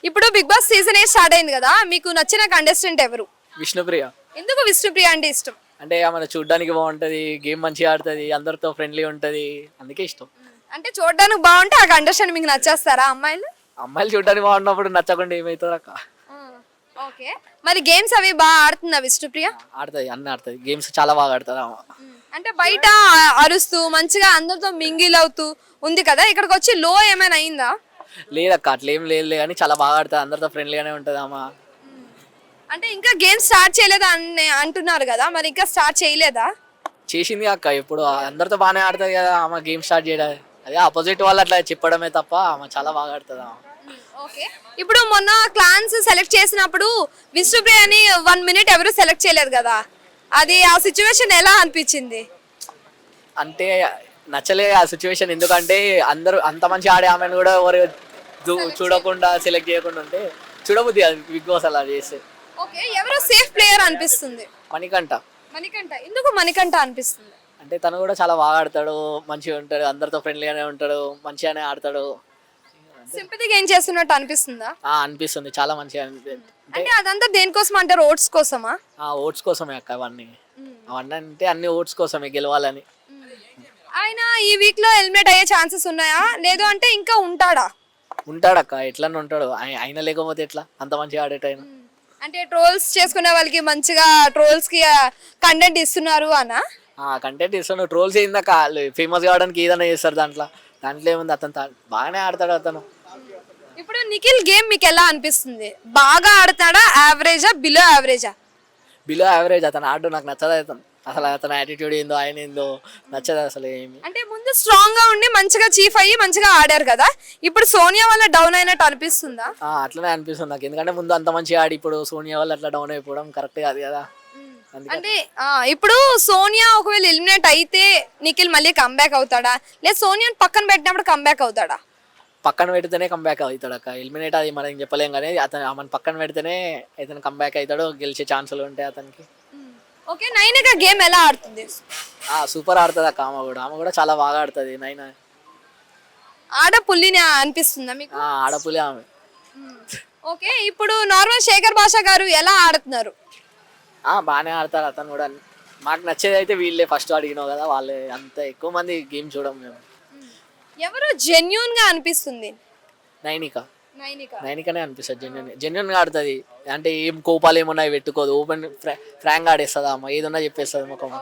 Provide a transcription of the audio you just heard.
ఇప్పుడు big boss season 8 start అయింది కదా, మీకు నచ్చిన కంటెస్టెంట్ ఎవరు? విష్ణుప్రియ. ఎందుకు విష్ణుప్రియ అంటే ఇష్టం? అంటే ఆమె చూడడానికి బాగుంటది, గేమ్ మంచిగా ఆడుతుంది, అందరితో ఫ్రెండ్లీ ఉంటది, అందుకే ఇష్టం. అంటే చూడడానికి బాగుంటే ఆ కంటెస్టెంట్ మీకు నచ్చేస్తారా అమ్మాయిలు? అమ్మాయిలు చూడడానికి బాగున్నప్పుడు నచ్చకుండా ఏమవుతుంది అక్క? ఓకే, మరి గేమ్స్ అవి బాగా ఆడుతుందా విష్ణుప్రియ? ఆడుతుంది, అన్నీ ఆడుతుంది, గేమ్స్ చాలా బాగా ఆడుతుంది ఆమె. అంటే బయట అరుస్తూ మంచిగా అందరితో మింగిల్ అవుతూ ఉంది కదా, ఇక్కడికి వచ్చి లో ఏమైనా అయిందా? లేదక్క, అట్లేం లేదు కానీ చాలా బాగా ఆడుతుంది, అందరితో ఫ్రెండ్లీగానే ఉంటుంది ఆమె. అంటే ఇంకా గేమ్ స్టార్ట్ చేయలేదా అని అంటున్నారు కదా, మరి ఇంకా స్టార్ట్ చేయలేదా? చేసింది అక్క, ఇప్పుడు అందరితో బాగానే ఆడుతుంది కదా ఆమె. గేమ్ స్టార్ట్ చేయడం అదే ఆపోజిట్ వాళ్ళు అట్లా చెప్పడమే తప్ప ఆమె చాలా బాగా ఆడుతుంది ఆమె. ఓకే, ఇప్పుడు మొన్న క్లాన్స్ సెలెక్ట్ చేసినప్పుడు విష్ణుప్రియని 1 minute ఎవరు సెలెక్ట్ చేయలేదు కదా, అది ఆ సిచ్యువేషన్ ఎలా అనిపించింది? అంటే నచ్చలే ఆ సిచ్యువేషన్, ఎందుకంటే అందరూ అంత మంచి ఆడే ఆమెను కూడా ఎవరు చూడకుండా సెలెక్ట్ చేయకుండా ఉంటే చూడబుద్ది అది బిగ్ బాస్ అలా చేస్తే. ఓకే, ఎవరు సేఫ్ ప్లేయర్ అనిపిస్తుంది? మణికంఠ. మణికంఠ ఎందుకు మణికంఠ అనిపిస్తుంది? అంటే తను కూడా చాలా బాగా ఆడతాడు, మంచిగా ఉంటాడు, అందరితో ఫ్రెండ్లీగానే ఉంటాడు, మంచిగానే ఆడతాడు. సింపతి గెయిన్ చేస్తున్నట్టు అనిపిస్తుందా? అనిపిస్తుంది, చాలా మంచిగా అనిపిస్తుంది. అంటే అదంతా దేనికోసం అంటారు, ఓట్స్ కోసమా? ఓట్స్ కోసమే అక్క అవన్నీ. అవన్నీ అంటే అన్ని ఓట్స్ కోసమే, గెలవాలని. ఆయన ఈ వీక్ లో ఎలిమినేట్ అయ్యే ఛాన్సెస్ ఉన్నాయా, లేదు అంటే ఇంకా ఉంటాడా? ఉంటాడక్క, ఎట్లన్నా ఉంటాడు. ఆయన లేకపోతే ఎట్లా, అంత మంచిగా ఆడేటైనా. అంటే ట్రోల్స్ చేసుకునే వాళ్ళకి మంచిగా ట్రోల్స్ కి కంటెంట్ ఇస్తున్నారు అనా? కంటెంట్ ఇస్తాను, ట్రోల్స్ అయిందాక ఫేమస్ కావడానికి ఏదైనా చేస్తారు, దాంట్లో ఏముంది, అతను బాగానే ఆడతాడు అతను. ఇప్పుడు నిఖిల్ గేమ్ మీకు ఎలా అనిపిస్తుంది? బాగా ఆడతాడా, యావరేజా, బిలో యావరేజా? Below average. అతను ఆడు నాకు నచ్చదు, అసలు అతని యాటిట్యూడ్ ఏందో, ఆయన ఏందో నచ్చదు అసలు ఏమి. అంటే ముందు స్ట్రాంగ్ గా ఉండి మంచిగా చీఫ్ అయ్యి మంచిగా ఆడారు కదా, ఇప్పుడు సోనియా వల్ల డౌన్ అయినట్టు అనిపిస్తుందా? అట్లనే అనిపిస్తుంది నాకు, ఎందుకంటే ముందు అంత మంచిగా ఆడి ఇప్పుడు సోనియా వాళ్ళు అట్లా డౌన్ అయిపోవడం కరెక్ట్ కాదు కదా. అంటే ఇప్పుడు సోనియా ఒకవేళ ఎలిమినేట్ అయితే నిఖిల్ మళ్ళీ కంబ్యాక్ అవుతాడా, లేదా సోనియాని పక్కన పెట్టినప్పుడు కంబ్యాక్ అవుతాడా? పక్కన పెడితేనే కంబ్యాక్ అవుతాడు అక్క. ఎలిమినేట్ అది మనం చెప్పలేం కానీ అతను ఆమెను పక్కన పెడితేనే అతను కంబ్యాక్ అవుతాడు, గెలిచే ఛాన్సులు ఉంటాయి అతనికి. ఓకే, నైనిక గేమ్ ఎలా ఆడుతుంది? సూపర్ ఆడుతుంది అక్క, ఆమె కూడా చాలా బాగా ఆడుతుంది. నైనా ఆడపుల్లిని అనిపిస్తుందా మీకు? ఆడపులే ఆమె. ఓకే, ఇప్పుడు నార్మల్ శేఖర్ భాష గారు ఎలా ఆడుతున్నారు? బాగానే ఆడతారు అతను కూడా. మాకు నచ్చేది అయితే వీళ్ళే, ఫస్ట్ అడిగినావు కదా, వాళ్ళే. అంత ఎక్కువ మంది గేమ్ చూడం మేము. ఎవరు జెన్యూన్ గా అనిపిస్తుంది? నైనికనే అనిపిస్తుంది, జెన్యున్ గా ఆడుతుంది. అంటే ఏం కోపాలు ఏమున్నాయి పెట్టుకోదు, ఓపెన్ ఫ్రాంక్ ఆడేస్తుంది అమ్మ, ఏదన్నా చెప్పేస్తుంది ముఖం.